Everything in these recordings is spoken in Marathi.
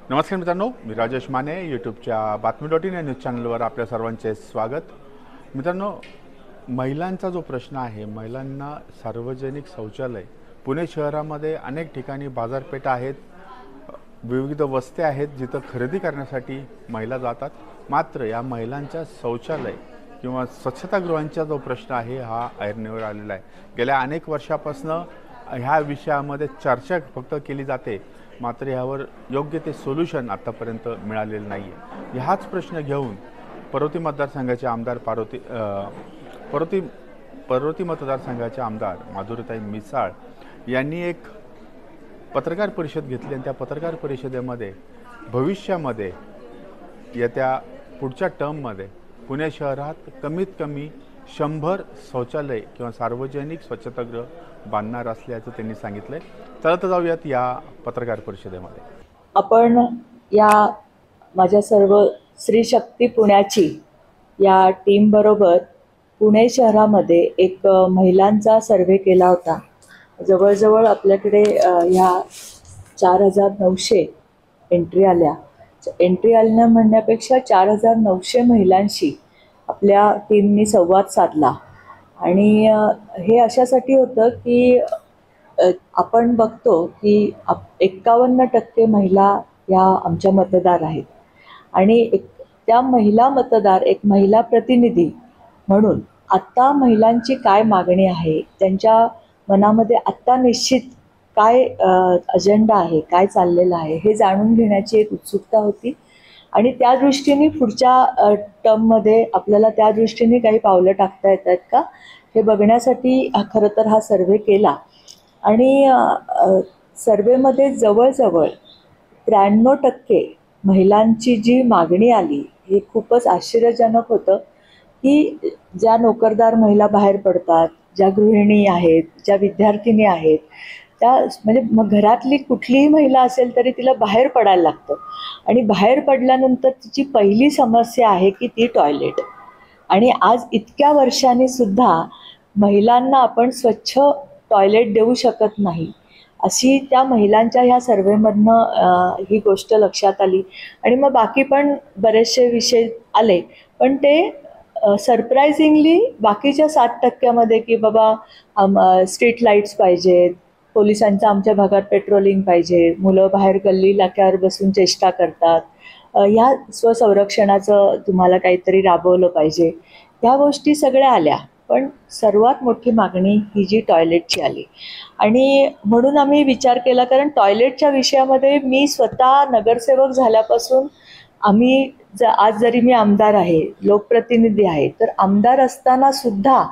नमस्कार मित्रांनो, मी राजेश माने यूट्यूबच्या बातमी.इन या न्यूज चॅनलवर आपल्या सर्वांचे स्वागत. मित्रांनो, महिलांचा जो प्रश्न आहे, महिलांना सार्वजनिक शौचालय पुणे शहरामध्ये अनेक ठिकाणी बाजारपेठा आहेत, विविध वस्त्या आहेत जिथं खरेदी करण्यासाठी महिला जातात. मात्र या महिलांच्या शौचालय किंवा स्वच्छतागृहांचा जो प्रश्न आहे हा ऐरणीवर आलेला आहे. गेल्या अनेक वर्षापासून ह्या विषयामध्ये चर्चा फक्त केली जाते, मात्र यावर योग्य ते सोल्युशन आतापर्यंत मिळालेलं नाही आहे. हाच प्रश्न घेऊन पर्वती मतदारसंघाचे आमदार पर्वती मतदारसंघाचे आमदार माधुरीताई मिसाळ यांनी एक पत्रकार परिषद घेतली आणि त्या पत्रकार परिषदेमध्ये भविष्यामध्ये येत्या पुढच्या टर्ममध्ये पुणे शहरात कमीत कमी 100 शौचालय किंवा सार्वजनिक स्वच्छतागृह बांधणार असल्याचं त्यांनी सांगितलंय. चला तर जाऊयात या पत्रकार परिषदेमध्ये. आपण या माझ्या सर्व स्त्री शक्ती पुण्याची या टीम बरोबर पुणे शहरामध्ये एक महिलांचा सर्वे केला होता. जवळजवळ आपल्याकडे ह्या 4900 एंट्री आल्या म्हणण्यापेक्षा 4900 महिलांशी आपल्या टीमनी संवाद साधला. आणि हे अशासाठी होतं की आपण बघतो की 51% महिला या आमच्या मतदार आहेत आणि त्या महिला मतदार एक महिला प्रतिनिधी म्हणून आत्ता महिलांची काय मागणी आहे, त्यांच्या मनामध्ये आत्ता निश्चित काय अजेंडा आहे, काय चाललेलं आहे हे जाणून घेण्याची एक उत्सुकता होती. आणि त्या दृष्टीने पुढच्या टर्ममध्ये आपल्याला त्या दृष्टीने काही पावलं टाकता येत आहेत का हे बघण्यासाठी खरं तर हा सर्वे केला. आणि सर्वेमध्ये जवळजवळ 93% महिलांची जी मागणी आली हे खूपच आश्चर्यजनक होतं की ज्या नोकरदार महिला बाहेर पडतात, ज्या गृहिणी आहेत, ज्या विद्यार्थिनी आहेत, त्या म्हणजे मग घरातली कुठलीही महिला असेल तरी तिला बाहेर पडायला लागतं. आणि बाहेर पडल्यानंतर तिची पहिली समस्या आहे की ती टॉयलेट. आणि आज इतक्या वर्षांनी सुद्धा महिलांना आपण स्वच्छ टॉयलेट देऊ शकत नाही अशी त्या महिलांच्या ह्या सर्वेमधनं ही गोष्ट लक्षात आली. आणि मग बाकी पण बरेचसे विषय आले, पण ते सरप्रायझिंगली बाकीच्या 7% की बाबा स्ट्रीट लाईट्स पाहिजेत, पोलिसांचं आमच्या भागात पेट्रोलिंग पाहिजे, मुलं बाहेर गल्ली नाक्यावर बसून चेष्टा करतात, ह्या स्वसंरक्षणाचं तुम्हाला काहीतरी राबवलं पाहिजे, ह्या गोष्टी सगळ्या आल्या. पण सर्वात मोठी मागणी ही जी टॉयलेटची आली. आणि म्हणून आम्ही विचार केला, कारण टॉयलेटच्या विषयामध्ये मी स्वतः नगरसेवक झाल्यापासून आज जरी मी आमदार आहे, लोकप्रतिनिधी आहे, तर आमदार असताना सुद्धा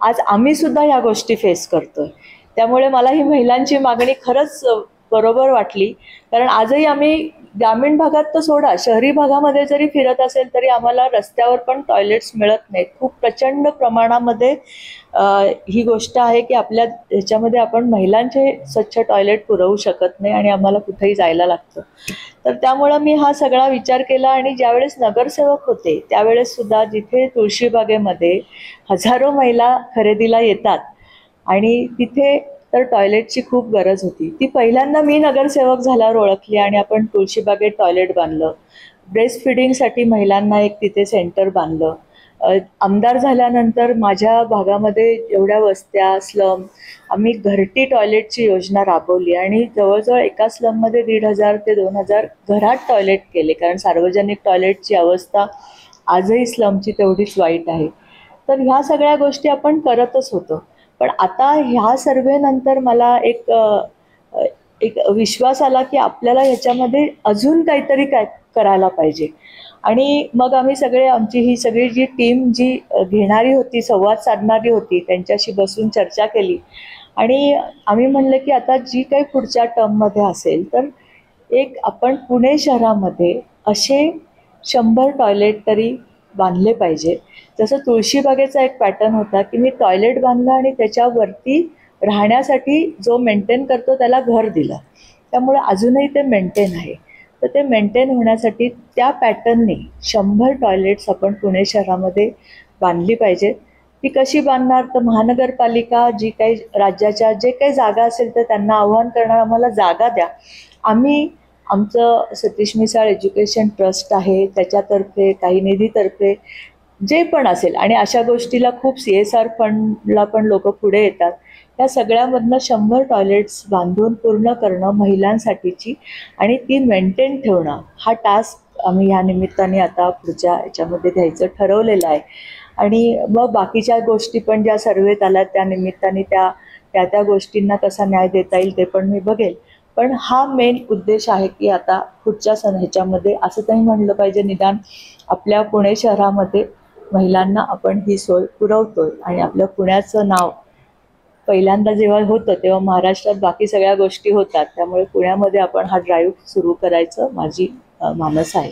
आज आम्ही सुद्धा ह्या गोष्टी फेस करतोय. त्यामुळे मला ही महिलांची मागणी खरंच बरोबर वाटली. कारण आजही आम्ही ग्रामीण भागात तर सोडा, शहरी भागामध्ये जरी फिरत असेल तरी आम्हाला रस्त्यावर पण टॉयलेट्स मिळत नाहीत. खूप प्रचंड प्रमाणामध्ये ही गोष्ट आहे की आपल्या ह्याच्यामध्ये आपण महिलांचे स्वच्छ टॉयलेट पुरवू शकत नाही आणि आम्हाला कुठेही जायला लागतं. तर त्यामुळं मी हा सगळा विचार केला. आणि ज्यावेळेस नगरसेवक होते त्यावेळेस सुद्धा जिथे तुळशीबागेमध्ये हजारो महिला खरेदीला येतात आणि तिथे तर टॉयलेटची खूप गरज होती. ती पहिल्यांदा मी नगरसेवक झाल्यावर ओळखली आणि आपण तुळशीबागेत टॉयलेट बांधलं. ब्रेस्ट फिडिंगसाठी महिलांना एक तिथे सेंटर बांधलं. आमदार झाल्यानंतर माझ्या भागामध्ये एवढ्या वस्त्या स्लम आम्ही घरटी टॉयलेटची योजना राबवली आणि जवळजवळ एका स्लममध्ये 1500 ते 2000 घरात टॉयलेट केले. कारण सार्वजनिक टॉयलेटची अवस्था आजही स्लमची तेवढीच वाईट आहे. तर ह्या सगळ्या गोष्टी आपण करतच होतो. पण आता ह्या सर्वेनंतर मला एक विश्वास आला की आपल्याला ह्याच्यामध्ये अजून काहीतरी करायला पाहिजे. आणि मग आम्ही आमची ही सगळी जी टीम जी घेणारी होती, संवाद साधणारी होती, त्यांच्याशी बसून चर्चा केली. आणि आम्ही म्हणलं की आता जी काही पुढच्या टर्ममध्ये असेल तर एक आपण पुणे शहरामध्ये असे 100 टॉयलेट तरी बांधले पाहिजे. जसं तुळशीबागेचा एक पॅटर्न होता की मी टॉयलेट बांधलं आणि त्याच्यावरती राहण्यासाठी जो मेंटेन करतो त्याला घर दिलं. त्यामुळे अजूनही ते मेंटेन आहे. तर ते मेंटेन होण्यासाठी त्या पॅटर्नने 100 टॉयलेट्स आपण पुणे शहरामध्ये बांधली पाहिजे. ती कशी बांधणार तर महानगरपालिका जी काही राज्याच्या जे काही जागा असेल तर त्यांना आव्हान करणार, आम्हाला जागा द्या, आम्ही आमचं सतीश मिसाळ एज्युकेशन ट्रस्ट आहे, त्याच्यातर्फे काही निधीतर्फे जे पण असेल, आणि अशा गोष्टीला खूप CSR फंडला पण लोक पुढे येतात. या सगळ्यामधनं 100 टॉयलेट्स बांधून पूर्ण करणं महिलांसाठीची आणि ती मेंटेन ठेवणं, हा टास्क आम्ही ह्या निमित्ताने आता पुढच्या याच्यामध्ये घ्यायचं ठरवलेलं आहे. आणि मग बाकीच्या गोष्टी पण ज्या सर्वेत आल्या त्या निमित्ताने त्या गोष्टींना कसा न्याय देता येईल ते पण मी बघेल. पण हा मेन उद्देश आहे की आता पुढच्या ह्याच्यामध्ये असं काही म्हणलं पाहिजे, निदान आपल्या पुणे शहरामध्ये महिलांना आपण ही सोय पुरवतोय. आणि आपल्या पुण्याचं नाव पहिल्यांदा जेव्हा होतं तेव्हा महाराष्ट्रात बाकी सगळ्या गोष्टी होतात, त्यामुळे पुण्यामध्ये आपण हा ड्राईव्ह सुरू करायचं माझी मानस आहे.